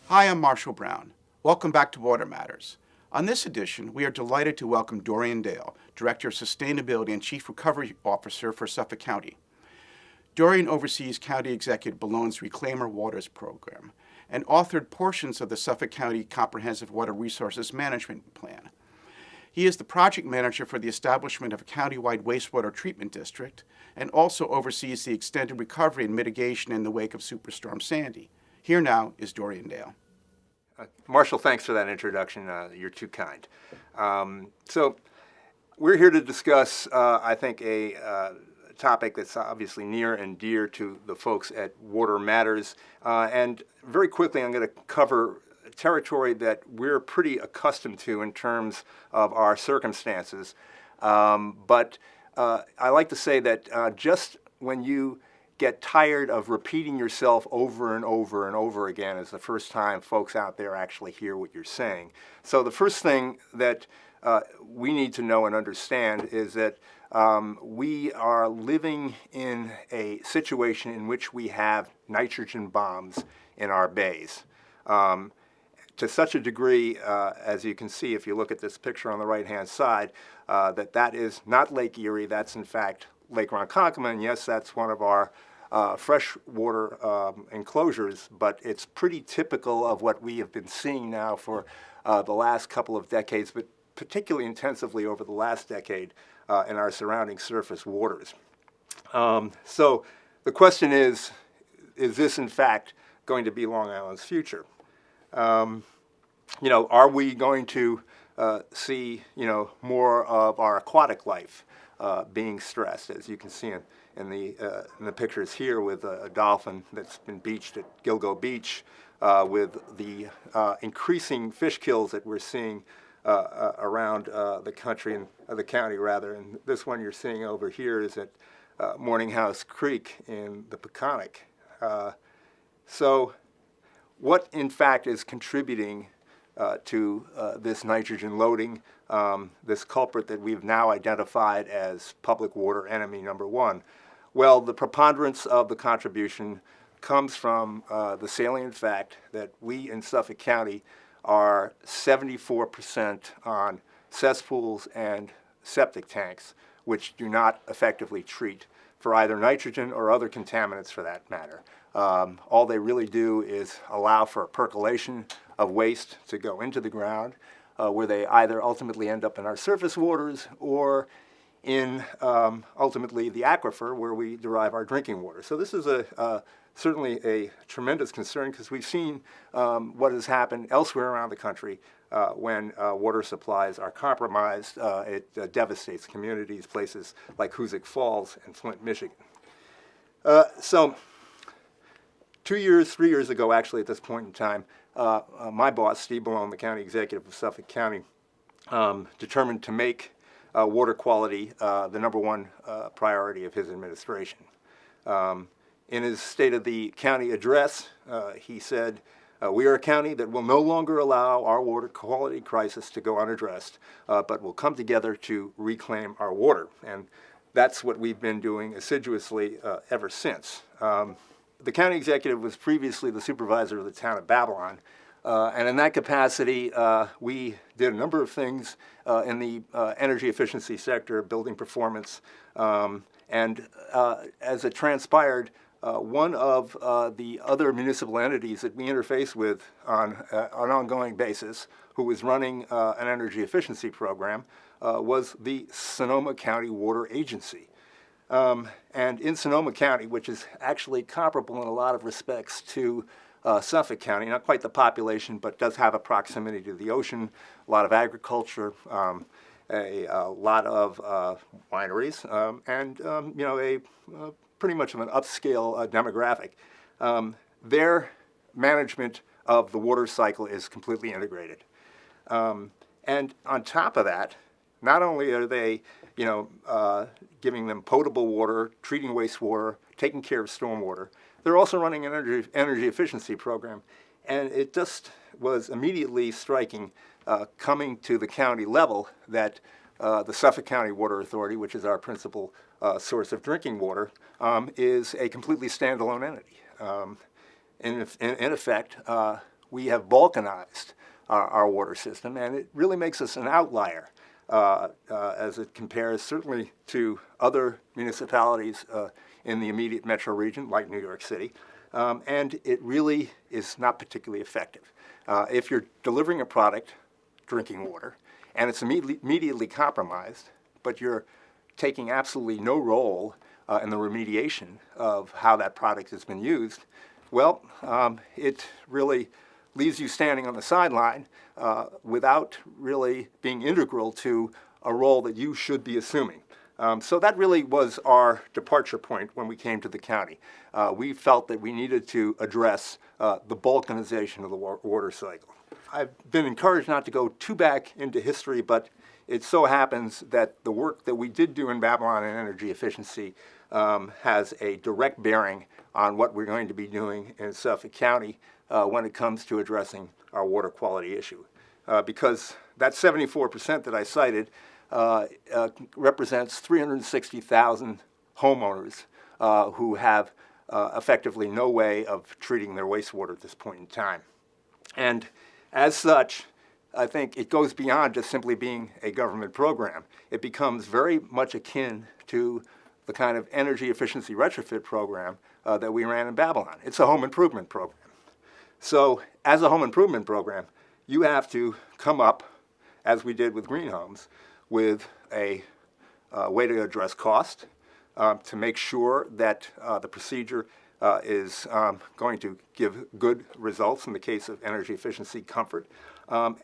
Hi, I'm Marshall Brown. Welcome back to Water Matters. On this edition, we are delighted to welcome Dorian Dale, Director of Sustainability and Chief Recovery Officer for Suffolk County. Dorian oversees County Executive Ballone's Reclaimer Waters program and authored portions of the Suffolk County Comprehensive Water Resources Management Plan. He is the project manager for the establishment of a countywide wastewater treatment district and also oversees the extended recovery and mitigation in the wake of Superstorm Sandy. Here now is Dorian Dale. Marshall, thanks for that introduction. You're too kind. So we're here to discuss, I think, a topic that's obviously near and dear to the folks at Water Matters. And very quickly, I'm going to cover territory that we're pretty accustomed to in terms of our circumstances. But I like to say that just when you get tired of repeating yourself over and over and over again is the first time folks out there actually hear what you're saying. So the first thing that we need to know and understand is that we are living in a situation in which we have nitrogen bombs in our bays. To such a degree, as you can see if you look at this picture on the right-hand side, that is not Lake Erie, that's in fact Lake Ronkonkoma, and yes, that's one of our freshwater enclosures, but it's pretty typical of what we have been seeing now for the last couple of decades, but particularly intensively over the last decade in our surrounding surface waters. So the question is this in fact going to be Long Island's future? Are we going to see, more of our aquatic life being stressed, as you can see in the pictures here with a dolphin that's been beached at Gilgo Beach, with the increasing fish kills that we're seeing around the country and the county rather. And this one you're seeing over here is at Morning House Creek in the Peconic. So what in fact is contributing to this nitrogen loading, this culprit that we've now identified as public water enemy number one? Well, the preponderance of the contribution comes from the salient fact that we in Suffolk County are 74% on cesspools and septic tanks, which do not effectively treat for either nitrogen or other contaminants for that matter. All they really do is allow for percolation of waste to go into the ground, where they either ultimately end up in our surface waters or in ultimately the aquifer where we derive our drinking water. So this is certainly a tremendous concern because we've seen what has happened elsewhere around the country when water supplies are compromised. It devastates communities, places like Hoosick Falls and Flint, Michigan. So 3 years ago, actually, at this point in time, my boss, Steve Balone, the county executive of Suffolk County, determined to make water quality the number one priority of his administration. In his State of the County address, he said, we are a county that will no longer allow our water quality crisis to go unaddressed, but will come together to reclaim our water. And that's what we've been doing assiduously ever since. The county executive was previously the supervisor of the town of Babylon, and in that capacity, we did a number of things in the energy efficiency sector, building performance, and as it transpired, one of the other municipal entities that we interface with on an ongoing basis, who was running an energy efficiency program, was the Sonoma County Water Agency. And in Sonoma County, which is actually comparable in a lot of respects to Suffolk County, not quite the population, but does have a proximity to the ocean, a lot of agriculture, a lot of wineries, and a pretty much of an upscale demographic. Their management of the water cycle is completely integrated. And on top of that, not only are they, giving them potable water, treating wastewater, taking care of stormwater, they're also running an energy efficiency program. And it just was immediately striking, coming to the county level, that the Suffolk County Water Authority, which is our principal source of drinking water, is a completely standalone entity. In effect, we have balkanized our water system, and it really makes us an outlier as it compares certainly to other municipalities in the immediate metro region, like New York City, and it really is not particularly effective. If you're delivering a product, drinking water, and it's immediately compromised, but you're taking absolutely no role in the remediation of how that product has been used, well, it really leaves you standing on the sideline without really being integral to a role that you should be assuming. So that really was our departure point when we came to the county. We felt that we needed to address the balkanization of the water cycle. I've been encouraged not to go too back into history, but it so happens that the work that we did do in Babylon and energy efficiency has a direct bearing on what we're going to be doing in Suffolk County when it comes to addressing our water quality issue. Because that 74% that I cited represents 360,000 homeowners who have effectively no way of treating their wastewater at this point in time. And as such, I think it goes beyond just simply being a government program. It becomes very much akin to the kind of energy efficiency retrofit program that we ran in Babylon. It's a home improvement program. So as a home improvement program, you have to come up, as we did with green homes, with a way to address cost, to make sure that the procedure is going to give good results in the case of energy efficiency comfort,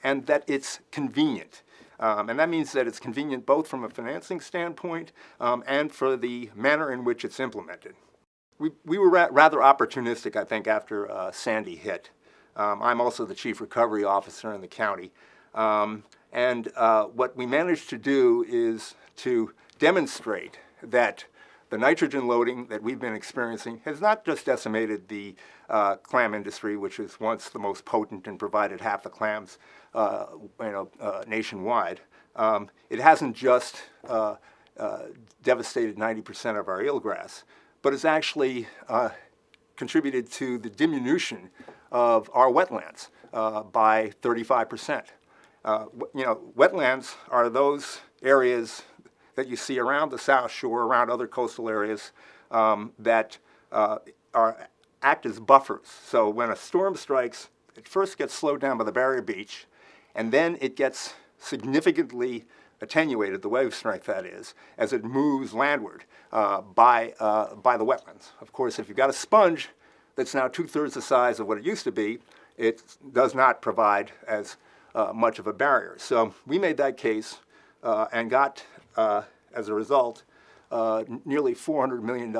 and that it's convenient. And that means that it's convenient both from a financing standpoint and for the manner in which it's implemented. We were rather opportunistic, I think, after Sandy hit. I'm also the chief recovery officer in the county. And what we managed to do is to demonstrate that the nitrogen loading that we've been experiencing has not just decimated the clam industry, which was once the most potent and provided half the clams nationwide. It hasn't just devastated 90% of our eelgrass, but it's actually contributed to the diminution of our wetlands by 35%. Wetlands are those areas that you see around the South Shore, around other coastal areas that act as buffers. So when a storm strikes, it first gets slowed down by the barrier beach, and then it gets significantly attenuated, the wave strength that is, as it moves landward by the wetlands. Of course, if you've got a sponge that's now 2/3 the size of what it used to be, it does not provide as much of a barrier. So we made that case and got, as a result, nearly $400 million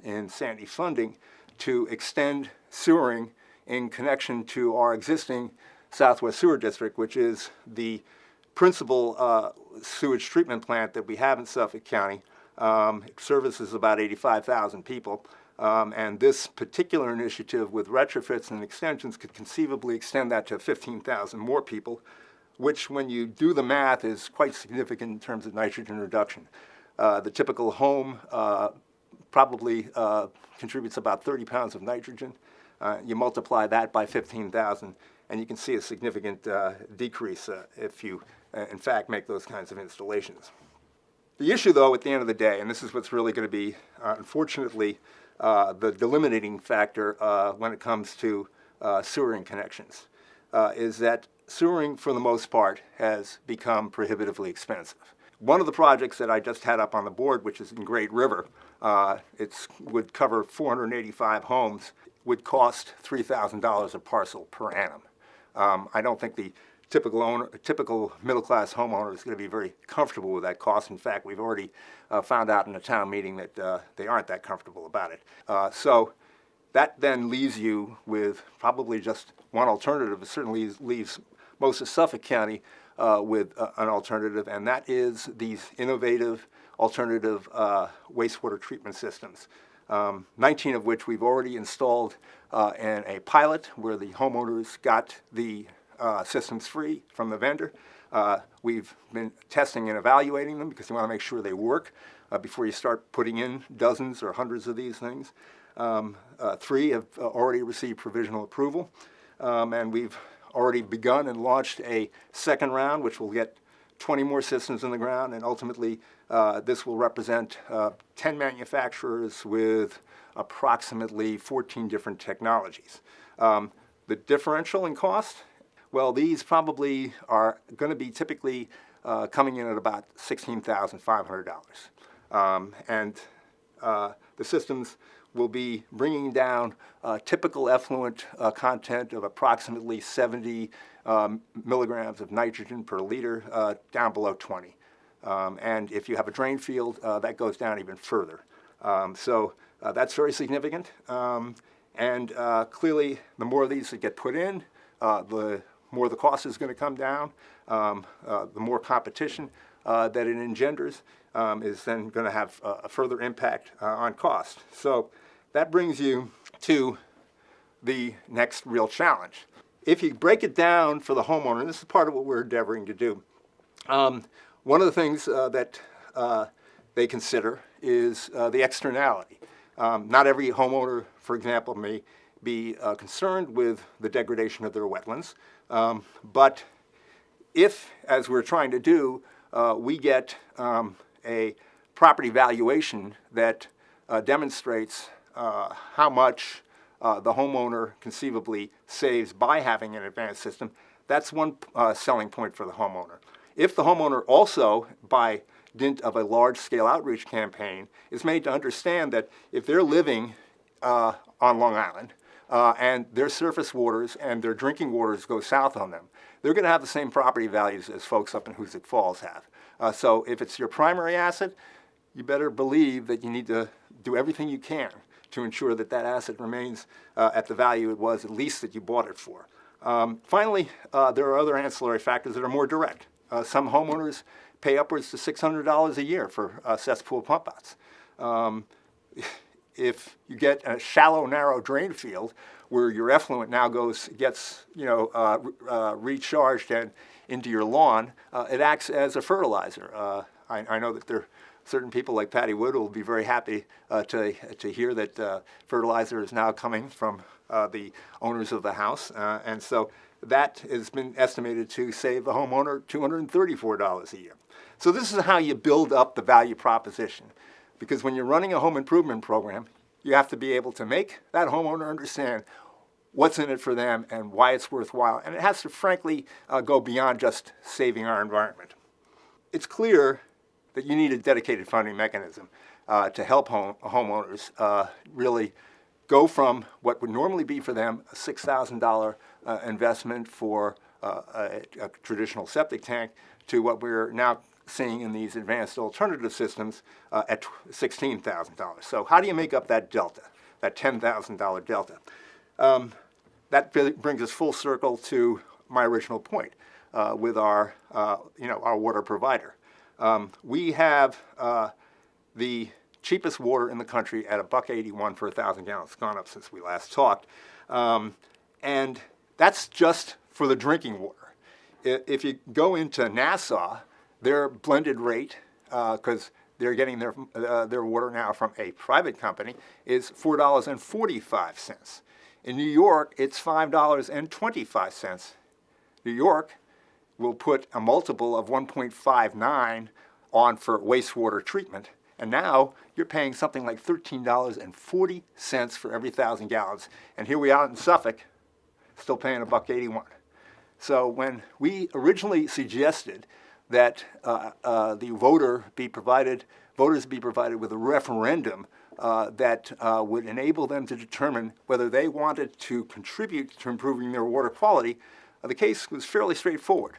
in Sandy funding to extend sewering in connection to our existing Southwest Sewer District, which is the principal sewage treatment plant that we have in Suffolk County. It services about 85,000 people. And this particular initiative with retrofits and extensions could conceivably extend that to 15,000 more people, which, when you do the math, is quite significant in terms of nitrogen reduction. The typical home probably contributes about 30 pounds of nitrogen. You multiply that by 15,000, and you can see a significant decrease if you, in fact, make those kinds of installations. The issue, though, at the end of the day, and this is what's really going to be, unfortunately, the delimiting factor when it comes to sewering connections, is that sewering, for the most part, has become prohibitively expensive. One of the projects that I just had up on the board, which is in Great River, it would cover 485 homes, would cost $3,000 a parcel per annum. I don't think the typical middle-class homeowner is going to be very comfortable with that cost. In fact, we've already found out in a town meeting that they aren't that comfortable about it. So that then leaves you with probably just one alternative. It certainly leaves most of Suffolk County with an alternative, and that is these innovative alternative wastewater treatment systems, 19 of which we've already installed in a pilot where the homeowners got the systems free from the vendor. We've been testing and evaluating them because you want to make sure they work before you start putting in dozens or hundreds of these things. 3 have already received provisional approval. and we've already begun and launched a second round, which will get 20 more systems in the ground, and ultimately this will represent 10 manufacturers with approximately 14 different technologies. The differential in cost, well, these probably are going to be typically coming in at about $16,500. And the systems will be bringing down typical effluent content of approximately 70 milligrams of nitrogen per liter down below 20. And if you have a drain field, that goes down even further. So that's very significant. And clearly, the more of these that get put in, the more the cost is going to come down. The more competition that it engenders is then going to have a further impact on cost. So that brings you to the next real challenge. If you break it down for the homeowner, and this is part of what we're endeavoring to do, one of the things that they consider is the externality. Not every homeowner, for example, may be concerned with the degradation of their wetlands, but if, as we're trying to do, we get a property valuation that demonstrates how much the homeowner conceivably saves by having an advanced system, that's one selling point for the homeowner. If the homeowner also, by dint of a large-scale outreach campaign, is made to understand that if they're living on Long Island and their surface waters and their drinking waters go south on them, they're going to have the same property values as folks up in Hoosick Falls have. So if it's your primary asset, you better believe that you need to do everything you can to ensure that that asset remains at the value it was at least that you bought it for. Finally, there are other ancillary factors that are more direct. Some homeowners pay upwards to $600 a year for cesspool pump outs. If you get a shallow, narrow drain field where your effluent now gets recharged and into your lawn, it acts as a fertilizer. I know that there are certain people like Patty Wood who will be very happy to hear that fertilizer is now coming from the owners of the house, and so that has been estimated to save the homeowner $234 a year. So this is how you build up the value proposition. Because when you're running a home improvement program, you have to be able to make that homeowner understand what's in it for them and why it's worthwhile. And it has to, frankly, go beyond just saving our environment. It's clear that you need a dedicated funding mechanism to help homeowners really go from what would normally be for them a $6,000 investment for a traditional septic tank to what we're now seeing in these advanced alternative systems at $16,000. So how do you make up that delta, that $10,000 delta? That brings us full circle to my original point with our water provider. We have the cheapest water in the country at $1.81 for 1,000 gallons. It's gone up since we last talked. And that's just for the drinking water. If you go into Nassau, their blended rate, because they're getting their water now from a private company, is $4.45. In New York, it's $5.25. New York will put a multiple of 1.59 on for wastewater treatment. And now you're paying something like $13.40 for every 1,000 gallons. And here we are in Suffolk, still paying $1.81. So when we originally suggested that the voters be provided with a referendum that would enable them to determine whether they wanted to contribute to improving their water quality, the case was fairly straightforward.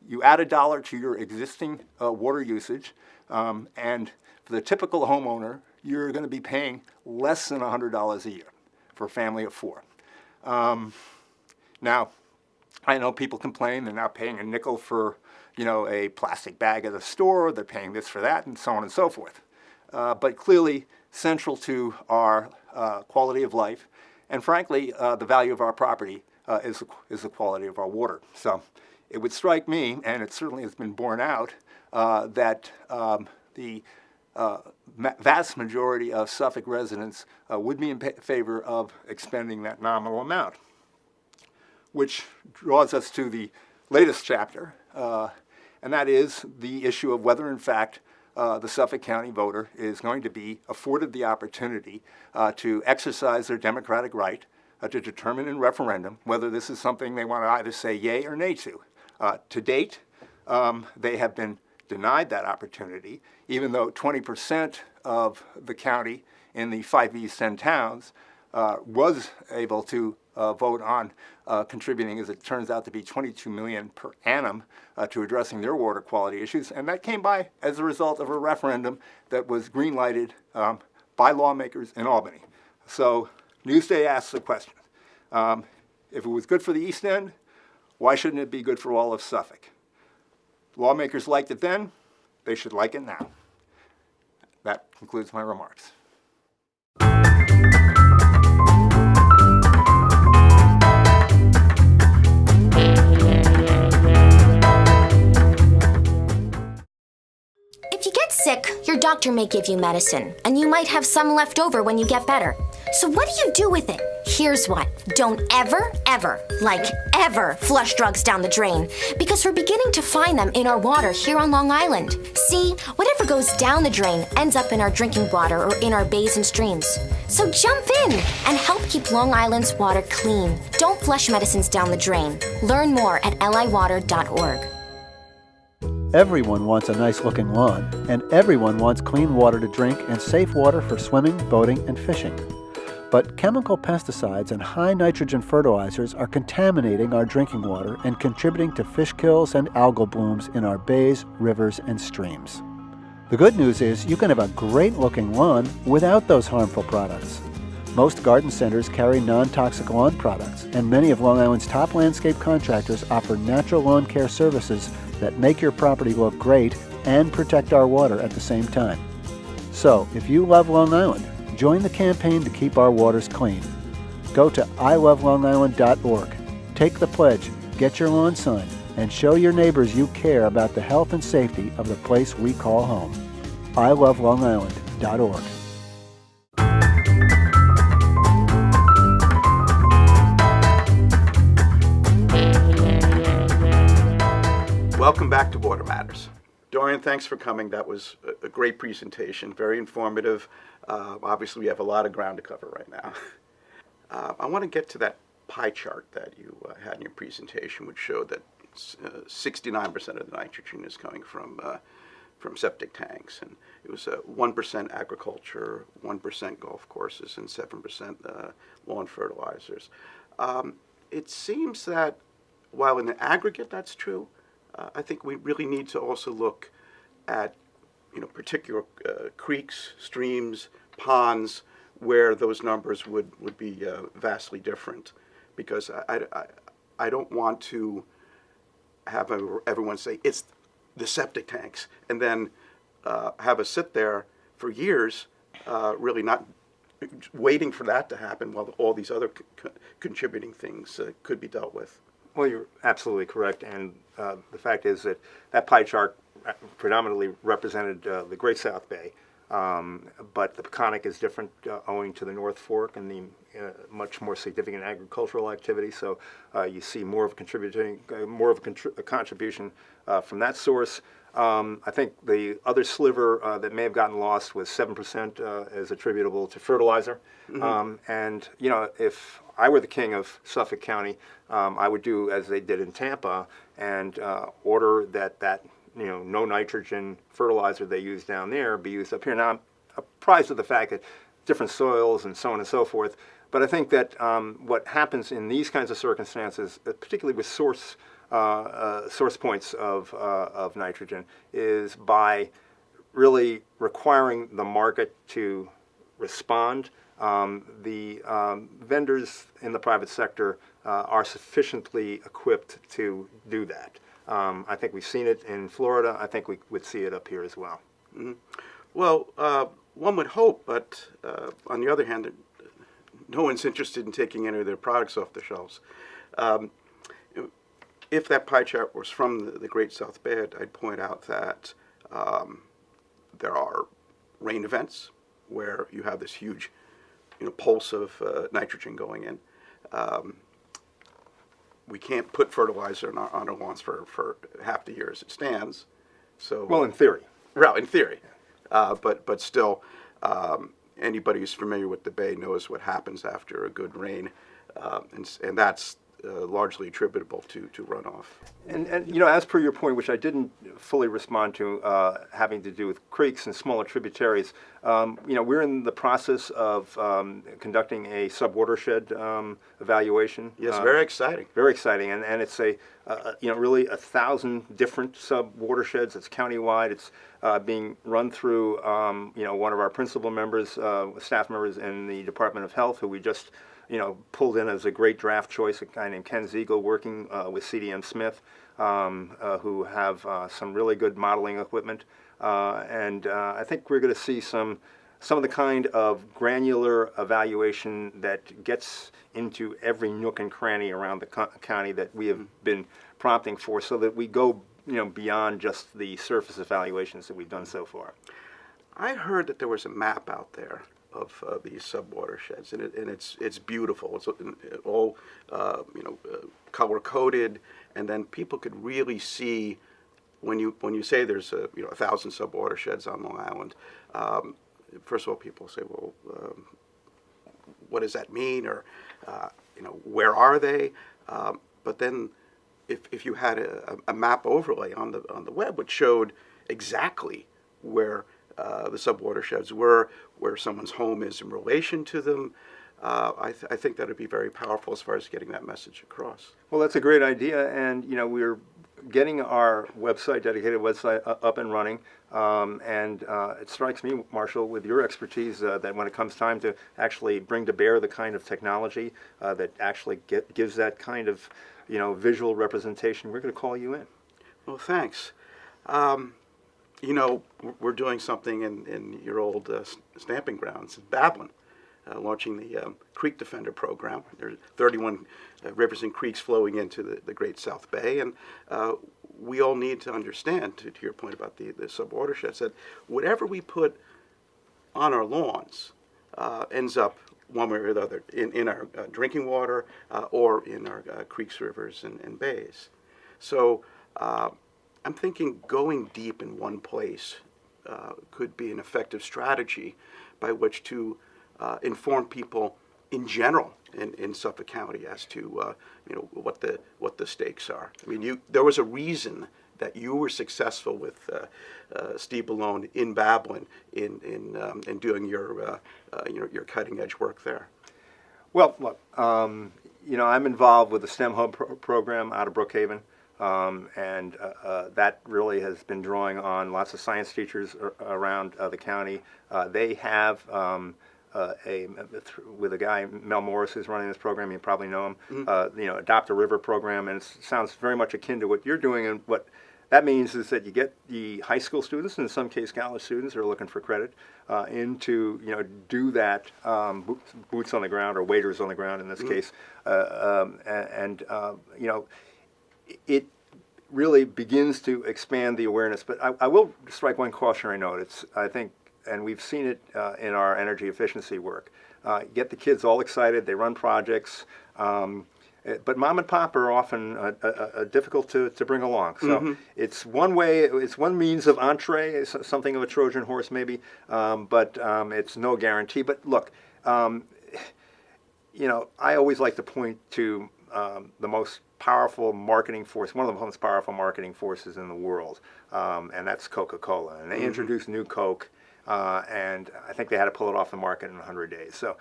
You add $1 to your existing water usage, and for the typical homeowner, you're going to be paying less than $100 a year for a family of four. Now, I know people complain they're now paying a nickel for a plastic bag at the store, they're paying this for that, and so on and so forth. But clearly, central to our quality of life, and frankly, the value of our property is the quality of our water. So it would strike me, and it certainly has been borne out, that the vast majority of Suffolk residents would be in favor of expending that nominal amount. which draws us to the latest chapter, and that is the issue of whether, in fact, the Suffolk County voter is going to be afforded the opportunity to exercise their democratic right to determine in referendum whether this is something they want to either say yay or nay to. To date, they have been denied that opportunity, even though 20% of the county in the 5 East End towns was able to vote on contributing, as it turns out, to be $22 million per annum to addressing their water quality issues. And that came by as a result of a referendum that was green-lighted by lawmakers in Albany. So Newsday asks the question, if it was good for the East End, why shouldn't it be good for all of Suffolk? Lawmakers liked it then, they should like it now. That concludes my remarks. If you get sick, your doctor may give you medicine, and you might have some left over when you get better. So what do you do with it? Here's what. Don't ever, ever flush drugs down the drain, because we're beginning to find them in our water here on Long Island. See, whatever goes down the drain ends up in our drinking water or in our bays and streams. So jump in and help keep Long Island's water clean. Don't flush medicines down the drain. Learn more at liwater.org. Everyone wants a nice-looking lawn, and everyone wants clean water to drink and safe water for swimming, boating, and fishing. But chemical pesticides and high-nitrogen fertilizers are contaminating our drinking water and contributing to fish kills and algal blooms in our bays, rivers, and streams. The good news is you can have a great-looking lawn without those harmful products. Most garden centers carry non-toxic lawn products, and many of Long Island's top landscape contractors offer natural lawn care services that make your property look great and protect our water at the same time. So, if you love Long Island, join the campaign to keep our waters clean. Go to ilovelongisland.org, take the pledge, get your lawn sign, and show your neighbors you care about the health and safety of the place we call home. ilovelongisland.org. Welcome back to Water Matters. Dorian, thanks for coming. That was a great presentation, very informative. Obviously, we have a lot of ground to cover right now. I want to get to that pie chart that you had in your presentation, which showed that 69% of the nitrogen is coming from septic tanks, and it was 1% agriculture, 1% golf courses, and 7% lawn fertilizers. It seems that while in the aggregate that's true, I think we really need to also look at, particular creeks, streams, ponds, where those numbers would be vastly different, because I don't want to have everyone say it's the septic tanks and then have us sit there for years, really not waiting for that to happen while all these other contributing things could be dealt with. Well, you're absolutely correct, and the fact is that that pie chart predominantly represented the Great South Bay, but the Peconic is different owing to the North Fork and the much more significant agricultural activity. So you see more of a contribution from that source. I think the other sliver that may have gotten lost was 7% is attributable to fertilizer. Mm-hmm. And if I were the king of Suffolk County, I would do as they did in Tampa and order that no nitrogen fertilizer they use down there be used up here. Now, I'm apprised of the fact that different soils and so on and so forth, but I think that what happens in these kinds of circumstances, particularly with source points of nitrogen, is by really requiring the market to respond. The vendors in the private sector are sufficiently equipped to do that. I think we've seen it in Florida. I think we would see it up here as well. Mm-hmm. Well, one would hope, but on the other hand, no one's interested in taking any of their products off the shelves. If that pie chart was from the Great South Bay, I'd point out that there are rain events where you have this huge pulse of nitrogen going in. we can't put fertilizer on our lawns for half the year as it stands. So Well, in theory. well, in theory, but still, anybody who's familiar with the bay knows what happens after a good rain, and that's largely attributable to runoff. And you know, as per your point, which I didn't fully respond to, having to do with creeks and smaller tributaries, you know, we're in the process of conducting a sub-watershed evaluation. Yes, very exciting. Very exciting, and it's you know, really 1,000 different sub-watersheds. It's countywide. It's being run through, you know, one of our principal members, staff members in the Department of Health, who we just, you know, pulled in as a great draft choice, a guy named Ken Ziegel, working with CDM Smith, who have some really good modeling equipment, and I think we're going to see some of the kind of granular evaluation that gets into every nook and cranny around the county that we have been prompting for, so that we go, you know, beyond just the surface evaluations that we've done so far. I heard that there was a map out there of these sub-watersheds, and it's beautiful. It's all you know, color coded, and then people could really see when you say there's you know, 1,000 sub-watersheds on Long Island. First of all, people say, well, what does that mean, or you know, where are they? But then, if you had a map overlay on the web which showed exactly where the sub-watersheds were, where someone's home is in relation to them, I think that would be very powerful as far as getting that message across. Well, that's a great idea, and you know, we're getting our website, dedicated website, up and running. And it strikes me, Marshall, with your expertise, that when it comes time to actually bring to bear the kind of technology that actually gives that kind of, you know, visual representation, we're going to call you in. Well, thanks. You know, we're doing something in your old stamping grounds in Babylon, launching the Creek Defender program. There's 31 rivers and creeks flowing into the Great South Bay, and we all need to understand, to your point about the sub-watersheds, that whatever we put on our lawns ends up one way or the other in our drinking water or in our creeks, rivers, and bays. So I'm thinking going deep in one place could be an effective strategy by which to inform people in general in Suffolk County as to you know, what the stakes are. I mean, there was a reason that you were successful with Steve Ballone in Babylon in doing your you know, your cutting edge work there. Well, look, you know, I'm involved with the STEM Hub program out of Brookhaven. And that really has been drawing on lots of science teachers around the county. They have with a guy, Mel Morris, who's running this program. You probably know him. You know, Adopt a River program, and it sounds very much akin to what you're doing. And what that means is that you get the high school students, and in some case college students who are looking for credit, into, you know, do that boots on the ground, or waders on the ground in this case, and you know, it really begins to expand the awareness. But I will strike one cautionary note. It's, I think, and we've seen it in our energy efficiency work. Get the kids all excited. They run projects. But mom and pop are often difficult to bring along. So it's one way, it's one means of entree, something of a Trojan horse maybe, but it's no guarantee. But look, you know, I always like to point to the most powerful marketing force, one of the most powerful marketing forces in the world, and that's Coca-Cola. And they introduced New Coke, and I think they had to pull it off the market in 100 days. So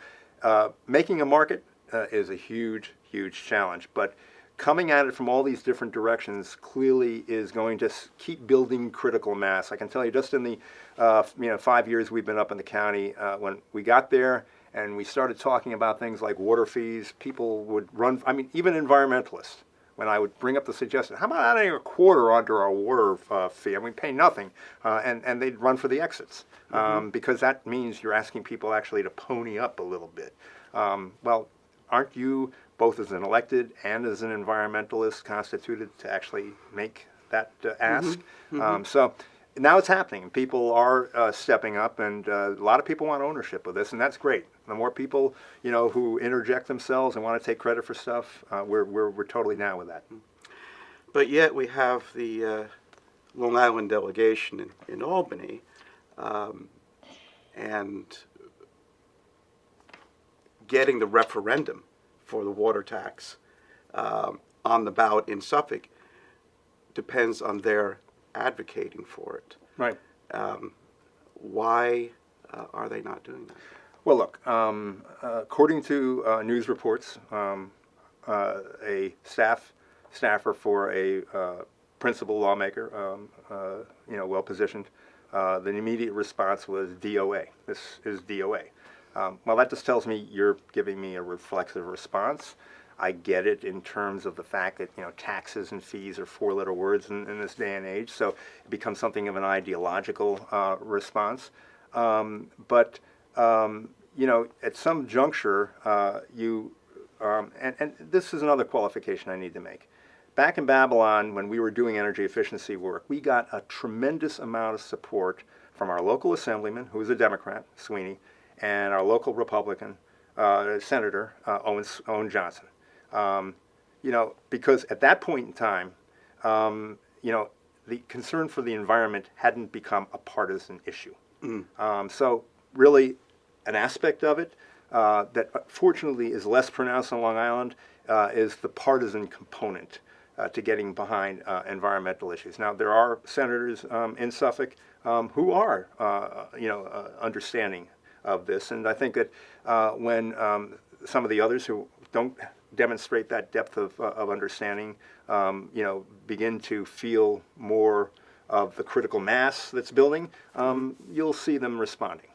making a market is a huge, huge challenge. But coming at it from all these different directions clearly is going to keep building critical mass. I can tell you, just in the 5 years we've been up in the county, when we got there and we started talking about things like water fees, people would run, I mean, even environmentalists, when I would bring up the suggestion, how about adding a quarter onto our water fee? I mean, pay nothing, and they'd run for the exits, because that means you're asking people actually to pony up a little bit. Well, aren't you, both as an elected and as an environmentalist, constituted to actually make that ask? So now it's happening. People are stepping up, and a lot of people want ownership of this, and that's great. The more people, who interject themselves and want to take credit for stuff, we're totally down with that. But yet we have the Long Island delegation in Albany, and getting the referendum for the water tax on the ballot in Suffolk depends on their advocating for it. Right. Why are they not doing that? Well, look, according to news reports, a staffer for a principal lawmaker, well positioned, the immediate response was DOA. This is DOA. Well, that just tells me you're giving me a reflexive response. I get it in terms of the fact that taxes and fees are four-letter words in this day and age, so it becomes something of an ideological response. But at some juncture, and this is another qualification I need to make. Back in Babylon, when we were doing energy efficiency work, we got a tremendous amount of support from our local assemblyman, who was a Democrat, Sweeney, and our local Republican Senator, Owen Johnson. Because at that point in time, the concern for the environment hadn't become a partisan issue. So really, an aspect of it that fortunately is less pronounced on Long Island is the partisan component to getting behind environmental issues. Now, there are senators in Suffolk who are, understanding of this, and I think that when some of the others who don't demonstrate that depth of understanding, begin to feel more of the critical mass that's building, you'll see them responding.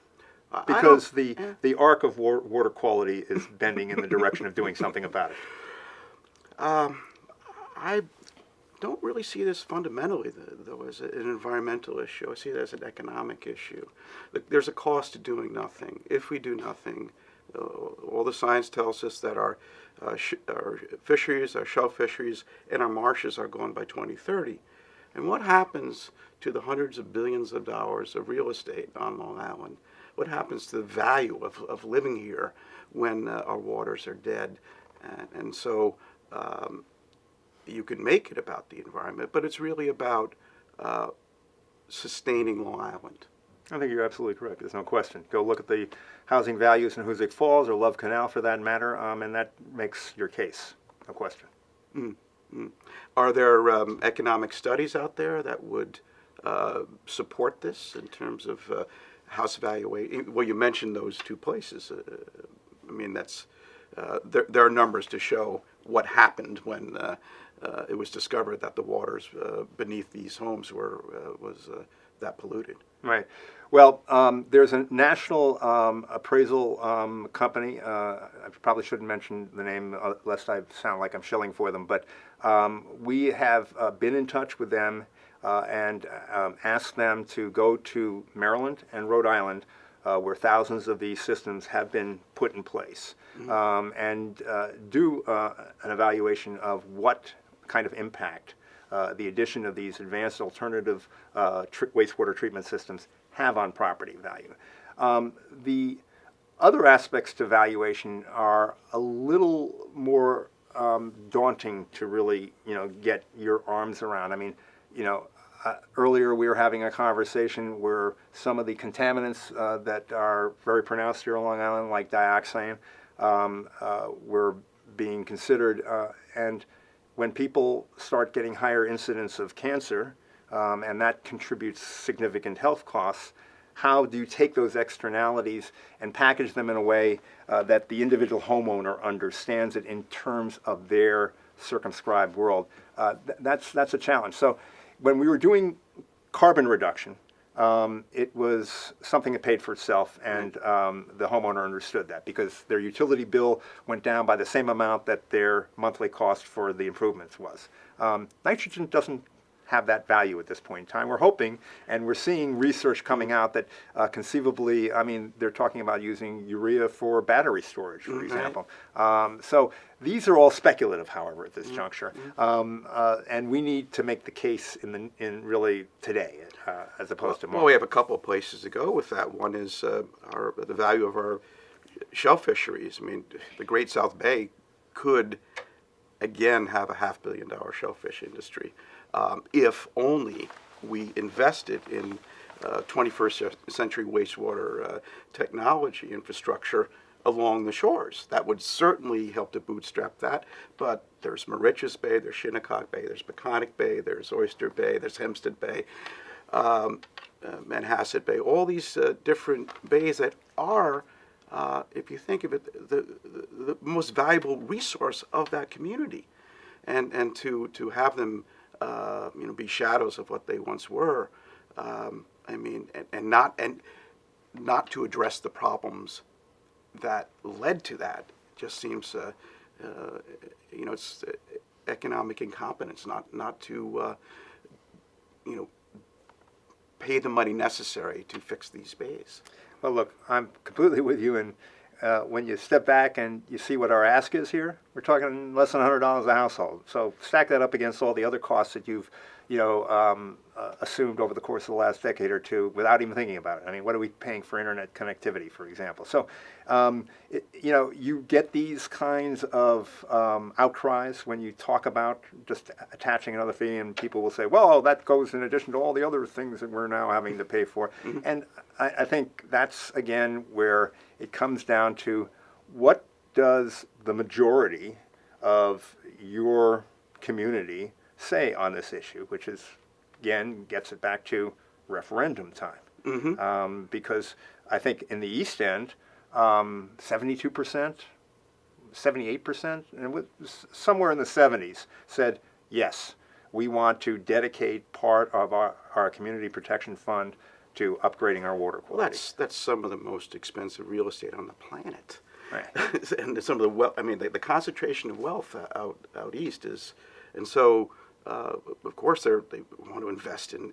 Because the arc of water quality is bending in the direction of doing something about it. I don't really see this fundamentally, though, as an environmental issue. I see it as an economic issue. There's a cost to doing nothing. If we do nothing, all the science tells us that our fisheries, our shell fisheries, and our marshes are gone by 2030. And what happens to the hundreds of billions of dollars of real estate on Long Island? What happens to the value of living here when our waters are dead? And so you can make it about the environment, but it's really about sustaining Long Island. I think you're absolutely correct. There's no question. Go look at the housing values in Hoosick Falls or Love Canal, for that matter, and that makes your case. No question. Mm-hmm. Are there economic studies out there that would support this in terms of house valuation? Well, you mentioned those two places. That's there are numbers to show what happened when it was discovered that the waters beneath these homes was that polluted. Right. Well, there's a national appraisal company. I probably shouldn't mention the name lest I sound like I'm shilling for them, but we have been in touch with them and asked them to go to Maryland and Rhode Island, where thousands of these systems have been put in place, and do an evaluation of what kind of impact the addition of these advanced alternative wastewater treatment systems have on property value. The other aspects to valuation are a little more daunting to really, get your arms around. Earlier we were having a conversation where some of the contaminants that are very pronounced here on Long Island, like dioxin, were being considered, and when people start getting higher incidence of cancer, and that contributes significant health costs, how do you take those externalities and package them in a way that the individual homeowner understands it in terms of their circumscribed world? That's a challenge. So when we were doing carbon reduction, it was something that paid for itself, and the homeowner understood that because their utility bill went down by the same amount that their monthly cost for the improvements was. Nitrogen doesn't have that value at this point in time. We're hoping, and we're seeing research coming out that conceivably, they're talking about using urea for battery storage, for example. So these are all speculative, however, at this juncture, and we need to make the case in really today, as opposed to tomorrow. Well, we have a couple of places to go with that. One is the value of our shell fisheries. I mean, the Great South Bay could again have a $500 million shellfish industry if only we invested in 21st century wastewater technology infrastructure along the shores. That would certainly help to bootstrap that. But there's Mauritius Bay, there's Shinnecock Bay, there's Peconic Bay, there's Oyster Bay, there's Hempstead Bay, Manhasset Bay, all these different bays that are, if you think of it, the most valuable resource of that community. And to have them be shadows of what they once were, I mean, and not to address the problems that led to that, just seems, it's economic incompetence, not to, pay the money necessary to fix these bays. Well, look, I'm completely with you. And when you step back and you see what our ask is here, we're talking less than $100 a household. So stack that up against all the other costs that you've, assumed over the course of the last decade or two without even thinking about it. I mean, what are we paying for internet connectivity, for example? So, you get these kinds of outcries when you talk about just attaching another fee, and people will say, well, that goes in addition to all the other things that we're now having to pay for. Mm-hmm. And I think that's, again, where it comes down to what does the majority of your community say on this issue, which is, again, gets it back to referendum time. Mm-hmm. Because I think in the East End, 72%, 78%, and somewhere in the 70s said, yes, we want to dedicate part of our community protection fund to upgrading our water quality. Well, that's some of the most expensive real estate on the planet. Right. And some of the the concentration of wealth out east is, and so of course they want to invest in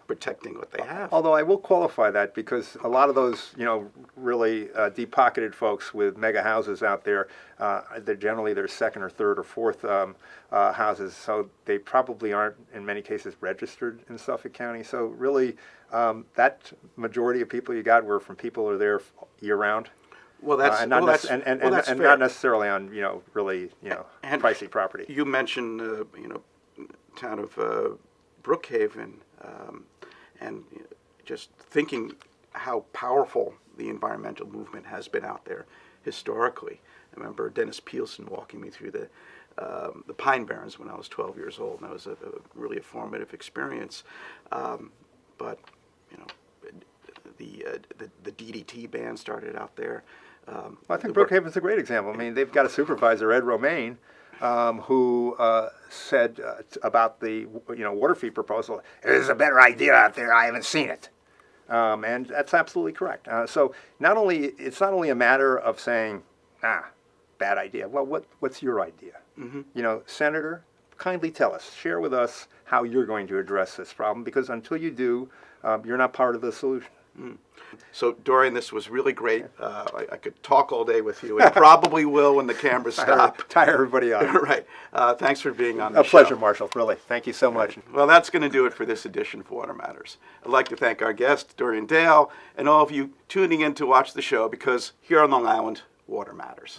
protecting what they have. Although I will qualify that, because a lot of those really deep-pocketed folks with mega houses out there, they're generally their second or third or fourth houses, so they probably aren't in many cases registered in Suffolk County. So really, that majority of people you got were from people who are there year-round. Well, that's and not fair. not necessarily on really and pricey property. You mentioned town of Brookhaven, and just thinking how powerful the environmental movement has been out there historically. I remember Dennis Peelson walking me through the Pine Barrens when I was 12 years old, and that was really a formative experience. But the DDT ban started out there. Well, I think Brookhaven's a great example. I mean, they've got a supervisor, Ed Romaine, who said about the water fee proposal, there's a better idea out there, I haven't seen it. And that's absolutely correct. So it's not only a matter of saying, bad idea. Well, what's your idea? Mm-hmm. Senator, kindly tell us, share with us how you're going to address this problem, because until you do, you're not part of the solution. Mm. So, Dorian, this was really great. I could talk all day with you, and probably will when the cameras stop. Tire everybody out. Right. Thanks for being on the show. A pleasure, Marshall, really. Thank you so much. Well, that's going to do it for this edition of Water Matters. I'd like to thank our guest, Dorian Dale, and all of you tuning in to watch the show, because here on Long Island, water matters.